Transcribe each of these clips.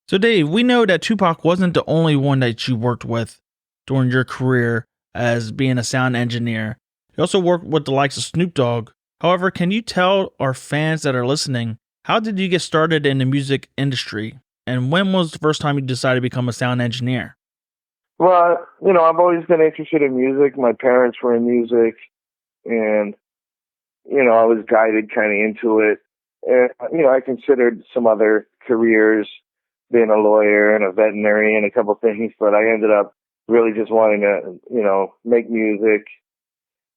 So, Dave, we know that Tupac wasn't the only one that you worked with during your career as being a sound engineer. You also worked with the likes of Snoop Dogg. However, can you tell our fans that are listening, how did you get started in the music industry? And when was the first time you decided to become a sound engineer? Well, I've always been interested in music. My parents were in music, and, I was guided kind of into it. And, I considered some other careers, being a lawyer and a veterinarian, a couple things, but I ended up really just wanting to, make music.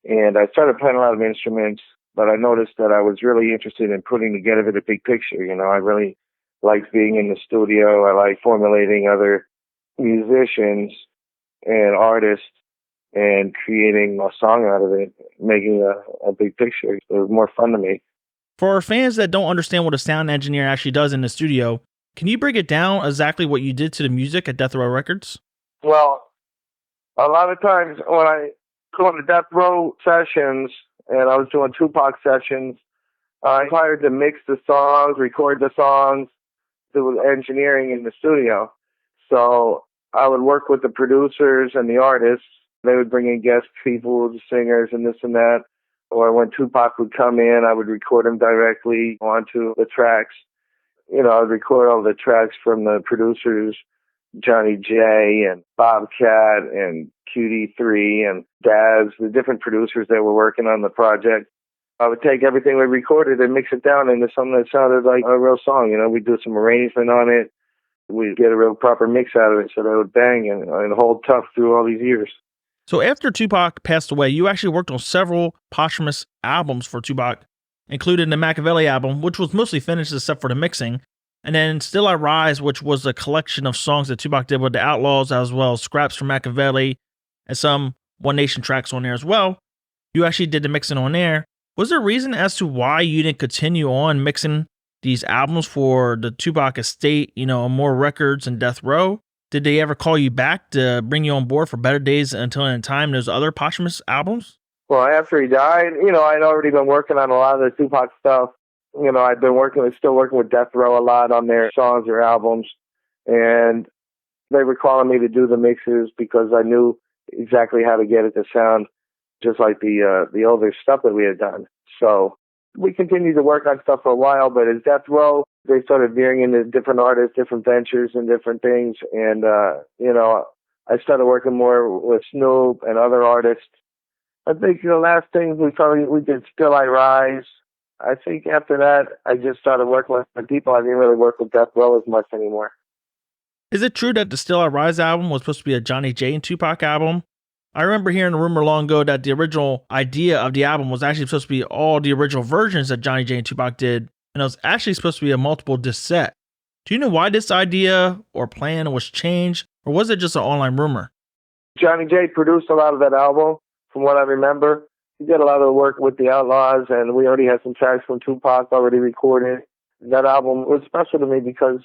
And I started playing a lot of instruments, but I noticed that I was really interested in putting together the big picture. I really liked being in the studio. I like formulating other musicians and artists and creating a song out of it, making a big picture. It was more fun to me. For our fans that don't understand what a sound engineer actually does in the studio, can you break it down exactly what you did to the music at Death Row Records? Well, a lot of times when I go to Death Row sessions and I was doing Tupac sessions, I hired to mix the songs, record the songs, do engineering in the studio. So I would work with the producers and the artists. They would bring in guest people, the singers and this and that. Or when Tupac would come in, I would record him directly onto the tracks. I would record all the tracks from the producers, Johnny J and Bobcat and QD3 and Daz, the different producers that were working on the project. I would take everything we recorded and mix it down into something that sounded like a real song. We'd do some arrangement on it. We'd get a real proper mix out of it so that it would bang and hold tough through all these years. So after Tupac passed away, you actually worked on several posthumous albums for Tupac, including the Machiavelli album, which was mostly finished except for the mixing, and then Still I Rise, which was a collection of songs that Tupac did with the Outlaws, as well as scraps from Machiavelli and some One Nation tracks on there as well. You actually did the mixing on there. Was there a reason as to why you didn't continue on mixing these albums for the Tupac estate, more records and Death Row? Did they ever call you back to bring you on board for Better Days Until in Time, those other posthumous albums? Well, after he died, I'd already been working on a lot of the Tupac stuff. I'd been still working with Death Row a lot on their songs or albums. And they were calling me to do the mixes because I knew exactly how to get it to sound just like the older stuff that we had done. So we continued to work on stuff for a while, but as Death Row, they started veering into different artists, different ventures and different things. And, I started working more with Snoop and other artists. I think the last thing we did Still I Rise. I think after that, I just started working with people. I didn't really work with Death Row as much anymore. Is it true that the Still I Rise album was supposed to be a Johnny J and Tupac album? I remember hearing a rumor long ago that the original idea of the album was actually supposed to be all the original versions that Johnny J and Tupac did, and it was actually supposed to be a multiple disc set. Do you know why this idea or plan was changed, or was it just an online rumor? Johnny J produced a lot of that album, from what I remember. He did a lot of the work with the Outlaws, and we already had some tracks from Tupac already recorded. That album was special to me because,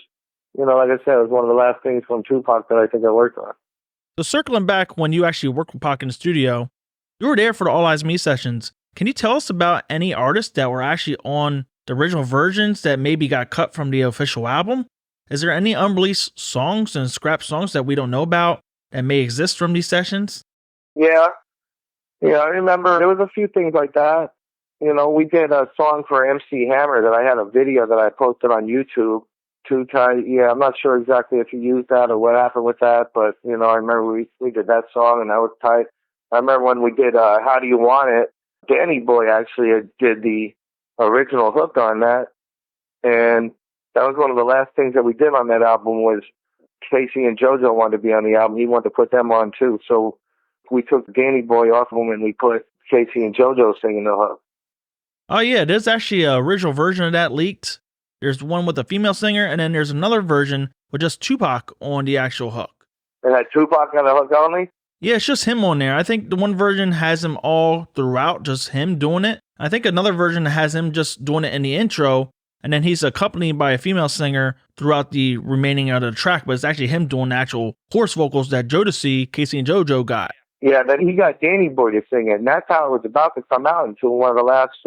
like I said, it was one of the last things from Tupac that I think I worked on. So circling back when you actually worked with Pac in the studio, you were there for the All Eyes Me sessions. Can you tell us about any artists that were actually on the original versions that maybe got cut from the official album? Is there any unreleased songs and scrap songs that we don't know about that may exist from these sessions? Yeah, I remember there was a few things like that. We did a song for MC Hammer that I had a video that I posted on YouTube. Too tight. Yeah, I'm not sure exactly if you used that or what happened with that, but, I remember we did that song and that was tight. I remember when we did How Do You Want It, Danny Boy actually did the original hook on that. And that was one of the last things that we did on that album was Casey and JoJo wanted to be on the album. He wanted to put them on too. So we took Danny Boy off of them and we put Casey and JoJo singing the hook. Oh yeah, there's actually an original version of that leaked. There's one with a female singer, and then there's another version with just Tupac on the actual hook. And that Tupac on the hook only? Yeah, it's just him on there. I think the one version has him all throughout, just him doing it. I think another version has him just doing it in the intro, and then he's accompanied by a female singer throughout the remaining of the track, but it's actually him doing the actual horse vocals that Jodeci, Casey and JoJo got. Yeah, then he got Danny Boy to sing it, and that's how it was about to come out until one of the last,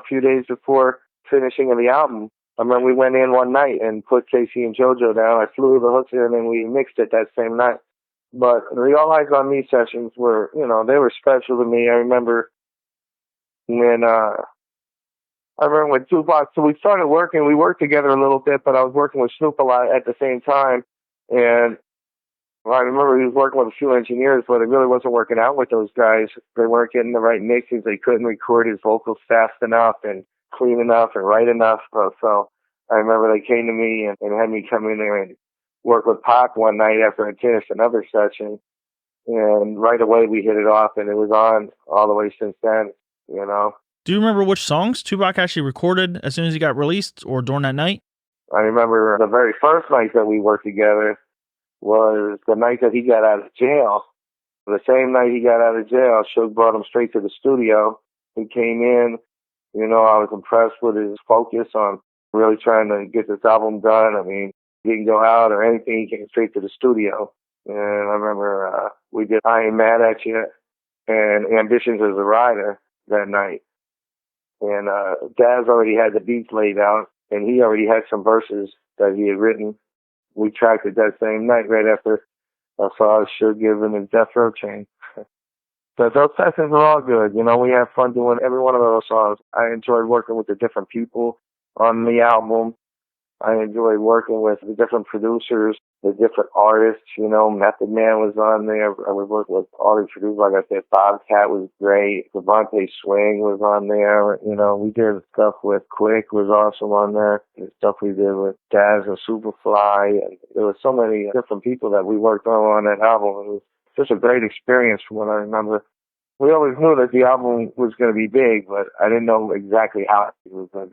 few days before finishing of the album. I remember we went in one night and put Casey and JoJo down. I flew the hooks in and then we mixed it that same night. But the All Eyes on Me sessions were, they were special to me. I remember when Tupac, so we started working, we worked together a little bit, but I was working with Snoop a lot at the same time. And I remember he was working with a few engineers, but it really wasn't working out with those guys. They weren't getting the right mixes. They couldn't record his vocals fast enough and clean enough and right enough. So I remember they came to me and had me come in there and work with Pac one night after I finished another session. And right away we hit it off, and it was on all the way since then, Do you remember which songs Tupac actually recorded as soon as he got released or during that night? I remember the very first night that we worked together was the night that he got out of jail. The same night he got out of jail, Suge brought him straight to the studio. He came in, I was impressed with his focus on really trying to get this album done. I mean, he didn't go out or anything. He came straight to the studio. And I remember we did I Ain't Mad At You and Ambitions as a Rider that night. And Daz already had the beats laid out, and he already had some verses that he had written. We tracked it that same night right after I saw Suge give him his Death Row chain. But those sessions are all good. We have fun doing every one of those songs. I enjoyed working with the different people on the album. I enjoyed working with the different producers, the different artists. Method Man was on there. I would work with all the producers. Like I said, Bobcat was great. Devontae Swing was on there. We did stuff with Quick was awesome on there. The stuff we did with Daz and Superfly. And there were so many different people that we worked on that album. It was just a great experience from what I remember. We always knew that the album was going to be big, but I didn't know exactly how it was going to be.